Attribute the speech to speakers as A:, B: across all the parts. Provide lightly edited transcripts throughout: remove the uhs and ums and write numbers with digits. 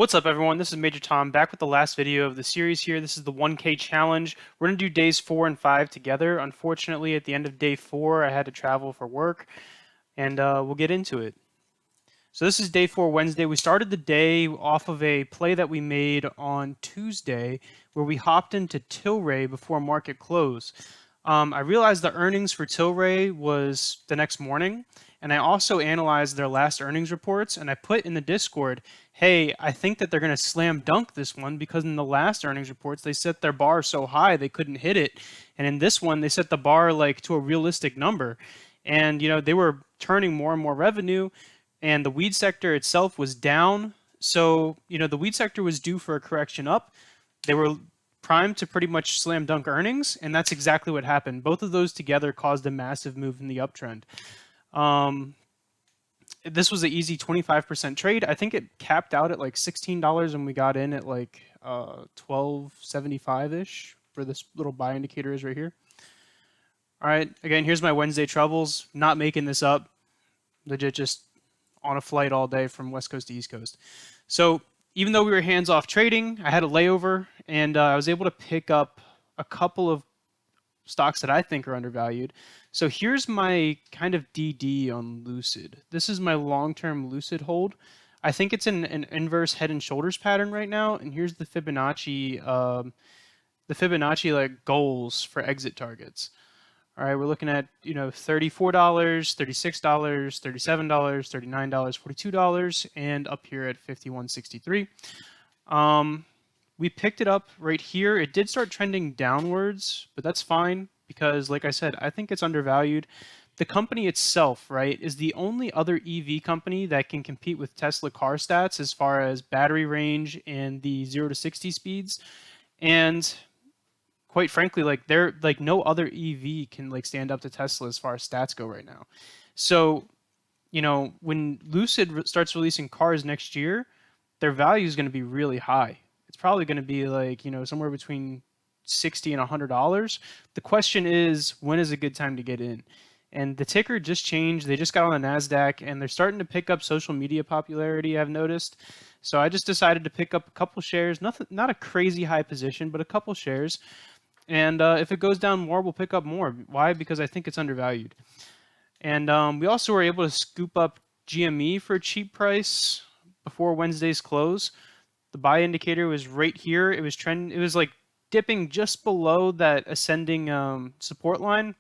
A: What's up, everyone? This is Major Tom back with the last video of the series here. This is the 1K challenge. We're going to do days 4 and 5 together. Unfortunately, at the end of day 4, I had to travel for work, and we'll get into it. So this is day 4, Wednesday. We started the day off of a play that we made on Tuesday where we hopped into Tilray before market close. I realized the earnings for Tilray was the next morning, and I also analyzed their last earnings reports, and I put in the Discord, hey, I think that they're going to slam dunk this one because in the last earnings reports, they set their bar so high they couldn't hit it. And in this one, they set the bar like to a realistic number. And, they were turning more and more revenue, and the weed sector itself was down. So, the weed sector was due for a correction up. They were primed to pretty much slam dunk earnings, and that's exactly what happened. Both of those together caused a massive move in the uptrend. This was an easy 25% trade. I think it capped out at like $16 and we got in at like 12.75-ish for this little buy indicator is right here. All right, again, here's my Wednesday troubles. Not making this up. Legit just on a flight all day from West Coast to East Coast. So even though we were hands-off trading, I had a layover, and I was able to pick up a couple of stocks that I think are undervalued. So here's my kind of DD on Lucid. This is my long-term Lucid hold. I think it's in an inverse head and shoulders pattern right now, and here's the Fibonacci like goals for exit targets. All right, we're looking at, $34, $36, $37, $39, $42, and up here at $51.63. We picked it up right here. It did start trending downwards, but that's fine because, like I said, I think it's undervalued. The company itself, right, is the only other EV company that can compete with Tesla car stats as far as battery range and the 0 to 60 speeds. And quite frankly, like no other EV can like stand up to Tesla as far as stats go right now. So, when Lucid starts releasing cars next year, their value is going to be really high. It's probably going to be like, somewhere between $60 and $100. The question is, when is a good time to get in? And the ticker just changed. They just got on the NASDAQ, and they're starting to pick up social media popularity, I've noticed. So I just decided to pick up a couple shares, not a crazy high position, but a couple shares. And if it goes down more, we'll pick up more. Why? Because I think it's undervalued. And we also were able to scoop up GME for a cheap price before Wednesday's close. The buy indicator was right here. It was trending. It was like dipping just below that ascending support line.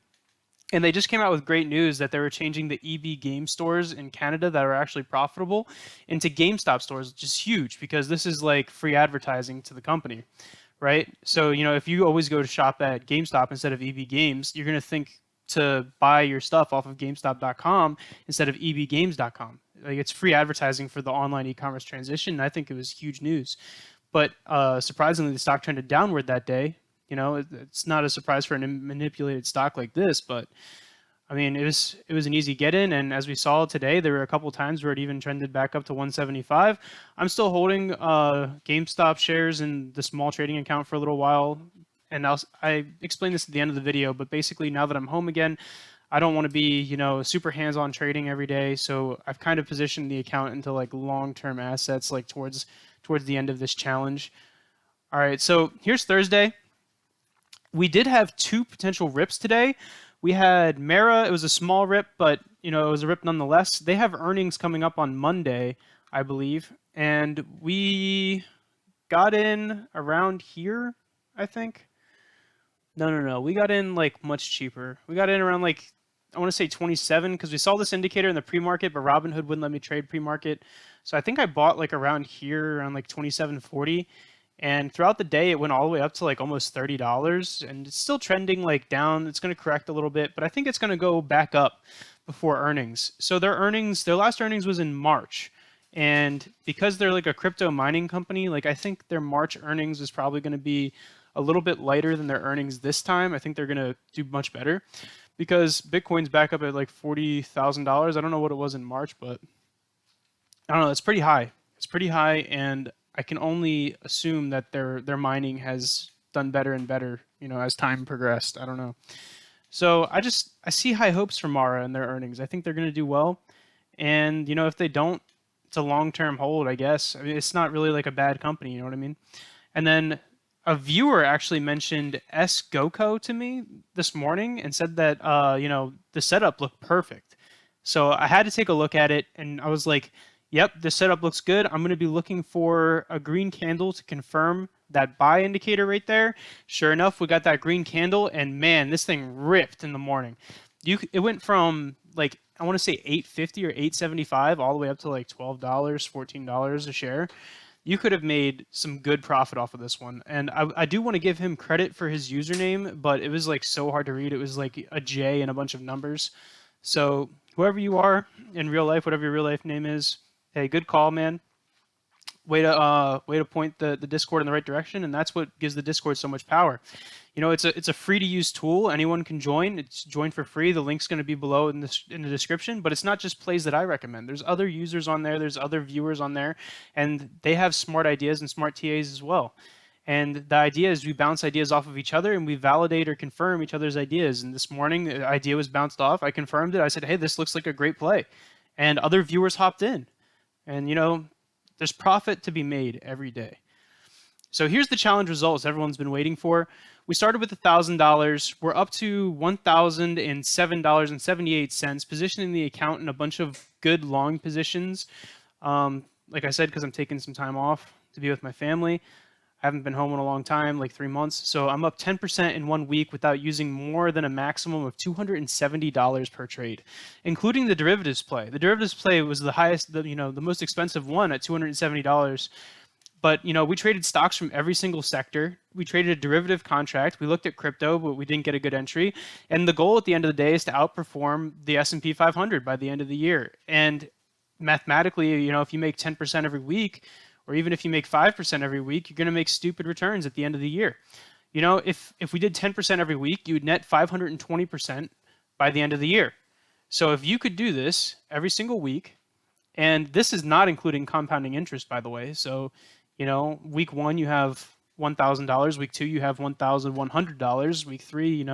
A: And they just came out with great news that they were changing the EB game stores in Canada that are actually profitable into GameStop stores, which is huge because this is like free advertising to the company, right? So, if you always go to shop at GameStop instead of EB Games, you're going to think to buy your stuff off of GameStop.com instead of EBGames.com. Like, it's free advertising for the online e-commerce transition, and I think it was huge news. But surprisingly, the stock trended downward that day. It's not a surprise for a manipulated stock like this, but I mean, it was an easy get in, and as we saw today, there were a couple times where it even trended back up to 175. I'm still holding GameStop shares in the small trading account for a little while, and I explained this at the end of the video, but basically now that I'm home again, I don't want to be, super hands-on trading every day, so I've kind of positioned the account into like long-term assets, like towards the end of this challenge. All right, so here's Thursday. We did have two potential rips today. We had Mara. It was a small rip, but it was a rip nonetheless. They have earnings coming up on Monday, I believe, and we got in around here, I think. No. We got in like much cheaper. We got in around like, I want to say 27 because we saw this indicator in the pre-market, but Robinhood wouldn't let me trade pre-market. So I think I bought like around here around like 27.40. And throughout the day, it went all the way up to like almost $30, and it's still trending like down. It's going to correct a little bit, but I think it's going to go back up before earnings. So their last earnings was in March. And because they're like a crypto mining company, like I think their March earnings is probably going to be a little bit lighter than their earnings this time. I think they're going to do much better because Bitcoin's back up at like $40,000. I don't know what it was in March, but I don't know. It's pretty high. It's pretty high, and I can only assume that their mining has done better and better, as time progressed. I don't know. So I see high hopes for Mara and their earnings. I think they're going to do well, and if they don't, to long-term hold, I guess. I mean, it's not really like a bad company, you know what I mean? And then a viewer actually mentioned S GoCo to me this morning and said that the setup looked perfect. So I had to take a look at it, and I was like, "Yep, the setup looks good. I'm going to be looking for a green candle to confirm that buy indicator right there." Sure enough, we got that green candle, and man, this thing ripped in the morning. It went from like I want to say 850 or 875 all the way up to like $12, $14 a share. You could have made some good profit off of this one. And I do want to give him credit for his username, but it was like so hard to read. It was like a J and a bunch of numbers. So whoever you are in real life, whatever your real life name is, hey, good call, man. Way to point the Discord in the right direction, and that's what gives the Discord so much power. It's a free to use tool. Anyone can join. It's join for free. The link's going to be below in the description. But it's not just plays that I recommend. There's other users on there. There's other viewers on there, and they have smart ideas and smart TAs as well. And the idea is we bounce ideas off of each other and we validate or confirm each other's ideas. And this morning, the idea was bounced off. I confirmed it. I said, hey, this looks like a great play. And other viewers hopped in. And, there's profit to be made every day. So here's the challenge results everyone's been waiting for. We started with $1,000. We're up to $1,007.78, positioning the account in a bunch of good long positions. Like I said, because I'm taking some time off to be with my family. I haven't been home in a long time, like 3 months. So I'm up 10% in 1 week without using more than a maximum of $270 per trade, including the derivatives play. The derivatives play was the highest, the most expensive one at $270. But we traded stocks from every single sector. We traded a derivative contract. We looked at crypto, but we didn't get a good entry. And the goal at the end of the day is to outperform the S&P 500 by the end of the year. And mathematically, if you make 10% every week, or even if you make 5% every week, you're going to make stupid returns at the end of the year. If we did 10% every week, you would net 520% by the end of the year. So if you could do this every single week, and this is not including compounding interest, by the way. So, week 1 you have $1,000. Week 2 you have $1,100. Week 3,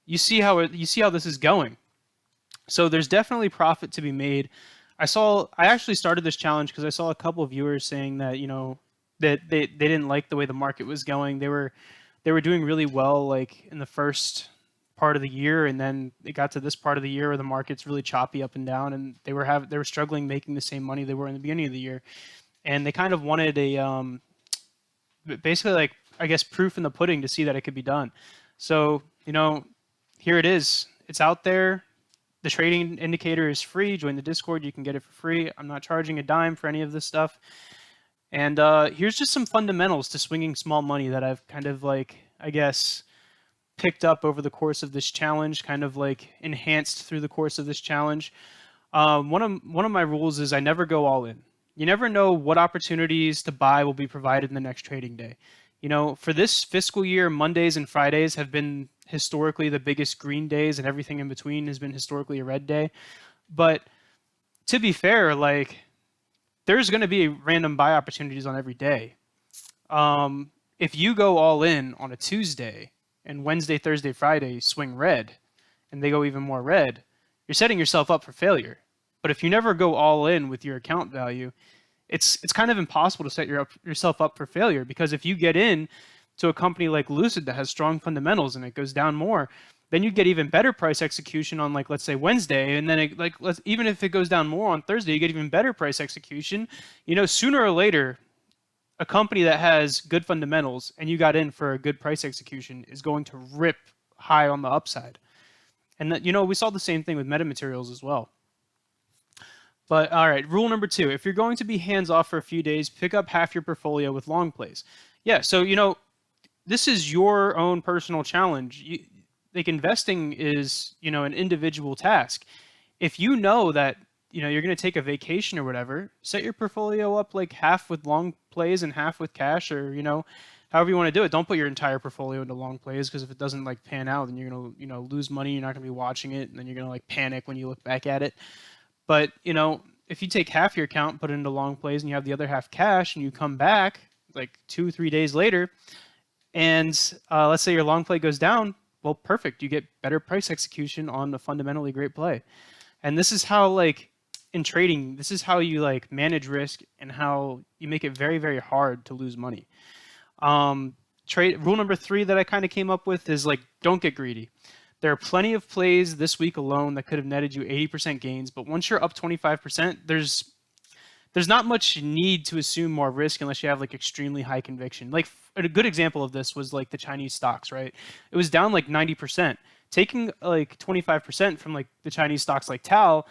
A: you see how this is going. So there's definitely profit to be made. I actually started this challenge because I saw a couple of viewers saying that that they didn't like the way the market was going. They were doing really well like in the first part of the year, and then it got to this part of the year where the market's really choppy up and down, and they were struggling making the same money they were in the beginning of the year, and they kind of wanted a basically like I guess proof in the pudding to see that it could be done. So here it is. It's out there. The trading indicator is free. Join the Discord. You can get it for free. I'm not charging a dime for any of this stuff. And here's just some fundamentals to swinging small money that I've kind of like, I guess, picked up over the course of this challenge, kind of like enhanced through the course of this challenge. One of my rules is I never go all in. You never know what opportunities to buy will be provided in the next trading day. For this fiscal year, Mondays and Fridays have been historically the biggest green days, and everything in between has been historically a red day. But to be fair, like there's going to be random buy opportunities on every day. If you go all in on a Tuesday and Wednesday, Thursday, Friday swing red, and they go even more red, you're setting yourself up for failure. But if you never go all in with your account value, it's kind of impossible to set yourself up for failure, because if you get in to a company like Lucid that has strong fundamentals and it goes down more, then you get even better price execution on, like, let's say Wednesday, and then even if it goes down more on Thursday, you get even better price execution. Sooner or later, a company that has good fundamentals and you got in for a good price execution is going to rip high on the upside. And that, we saw the same thing with metamaterials as well. But all right, rule number 2, if you're going to be hands off for a few days, pick up half your portfolio with long plays. Yeah, so this is your own personal challenge. Like investing is, an individual task. If you know that, you're going to take a vacation or whatever, set your portfolio up like half with long plays and half with cash, or, however you want to do it. Don't put your entire portfolio into long plays, because if it doesn't like pan out, then you're going to, lose money. You're not going to be watching it, and then you're going to like panic when you look back at it. But, if you take half your account, put it into long plays, and you have the other half cash, and you come back like 2-3 days later, and let's say your long play goes down, well, perfect. You get better price execution on a fundamentally great play. And this is how, like, in trading, this is how you like manage risk and how you make it very, very hard to lose money. Um, Trade rule number 3 that I kind of came up with is like, don't get greedy. There are plenty of plays this week alone that could have netted you 80% gains, but once you're up 25%, there's not much need to assume more risk unless you have like extremely high conviction. Like a good example of this was like the Chinese stocks, right? It was down like 90%. Taking like 25% from like the Chinese stocks like Tao,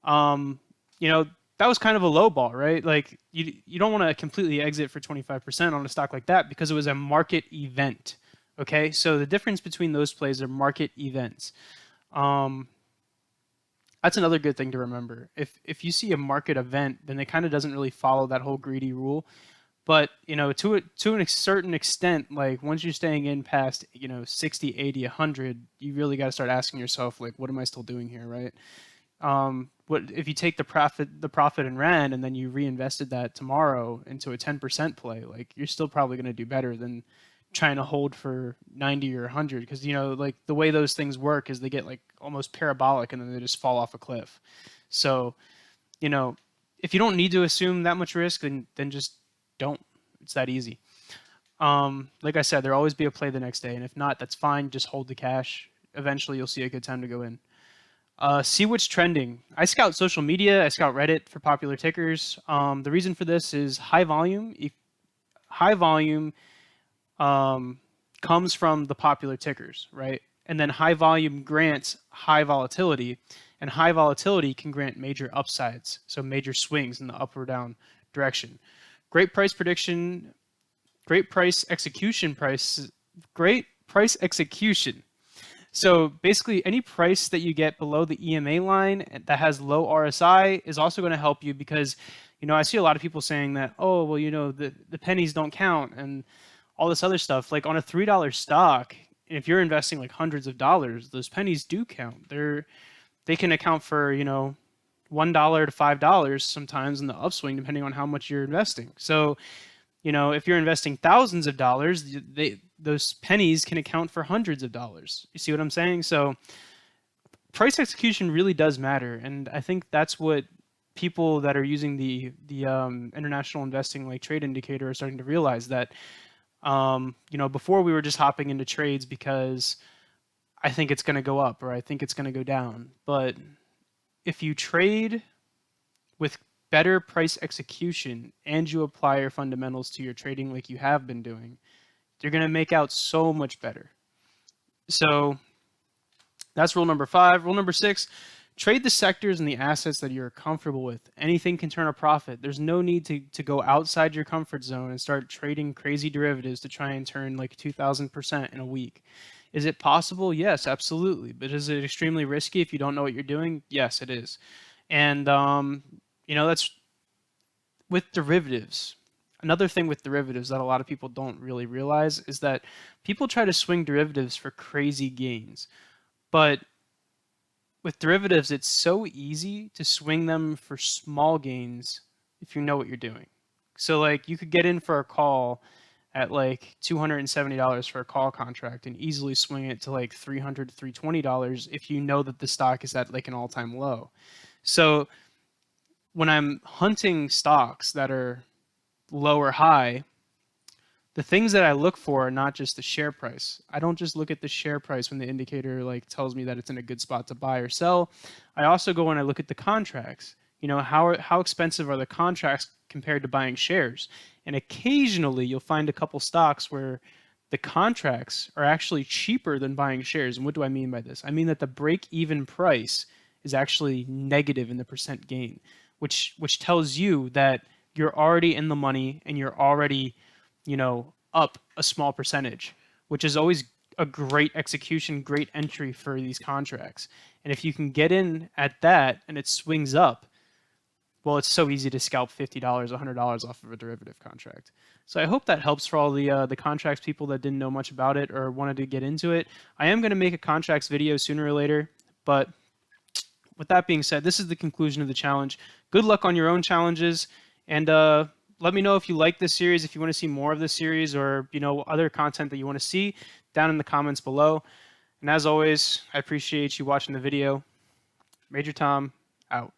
A: um, you know, that was kind of a low ball, right? Like you don't want to completely exit for 25% on a stock like that because it was a market event. Okay, so the difference between those plays are market events. Um, that's another good thing to remember. If you see a market event, then it kind of doesn't really follow that whole greedy rule. But to a certain extent, like once you're staying in past 60, 80, 100, you really got to start asking yourself like, what am I still doing here, right? What if you take the profit and ran, and then you reinvested that tomorrow into a 10% play? Like you're still probably going to do better than trying to hold for 90 or 100, because like the way those things work is they get like almost parabolic and then they just fall off a cliff. So you know if you don't need to assume that much risk, then just don't. It's that easy. Like I said, there'll always be a play the next day, and if not, that's fine. Just hold the cash. Eventually you'll see a good time to go in. See what's trending. I scout social media. I scout Reddit for popular tickers. The reason for this is high volume. High volume comes from the popular tickers, right? And then high volume grants high volatility, and high volatility can grant major upsides, so major swings in the up or down direction. Great price prediction, great price execution, great price execution. So basically, any price that you get below the EMA line that has low RSI is also going to help you, because I see a lot of people saying that, oh, well, the pennies don't count and all this other stuff. Like on a $3 stock, if you're investing like hundreds of dollars, those pennies do count. They can account for $1 to $5 sometimes in the upswing, depending on how much you're investing. So if you're investing thousands of dollars, those pennies can account for hundreds of dollars. You see what I'm saying? So price execution really does matter, and I think that's what people that are using the international investing like trade indicator are starting to realize, that before we were just hopping into trades because I think it's going to go up or I think it's going to go down. But if you trade with better price execution and you apply your fundamentals to your trading like you have been doing, you're going to make out so much better. So that's rule number 5. Rule number 6, trade the sectors and the assets that you're comfortable with. Anything can turn a profit. There's no need to go outside your comfort zone and start trading crazy derivatives to try and turn like 2,000% in a week. Is it possible? Yes, absolutely. But is it extremely risky if you don't know what you're doing? Yes, it is. And that's with derivatives. Another thing with derivatives that a lot of people don't really realize is that people try to swing derivatives for crazy gains. But with derivatives, it's so easy to swing them for small gains if you know what you're doing. So like you could get in for a call at like $270 for a call contract and easily swing it to like $300 to $320 if you know that the stock is at like an all-time low. So when I'm hunting stocks that are low or high, the things that I look for are not just the share price. I don't just look at the share price when the indicator like tells me that it's in a good spot to buy or sell. I also go and I look at the contracts. How expensive are the contracts compared to buying shares? And occasionally you'll find a couple stocks where the contracts are actually cheaper than buying shares. And what do I mean by this? I mean that the break-even price is actually negative in the percent gain, which tells you that you're already in the money and you're already up a small percentage, which is always a great execution, great entry for these contracts. And if you can get in at that and it swings up, well, it's so easy to scalp $50, $100 off of a derivative contract. So I hope that helps for all the contracts people that didn't know much about it or wanted to get into it. I am going to make a contracts video sooner or later, but with that being said, this is the conclusion of the challenge. Good luck on your own challenges, and let me know if you like this series, if you want to see more of this series, or other content that you want to see down in the comments below. And as always, I appreciate you watching the video. Major Tom, out.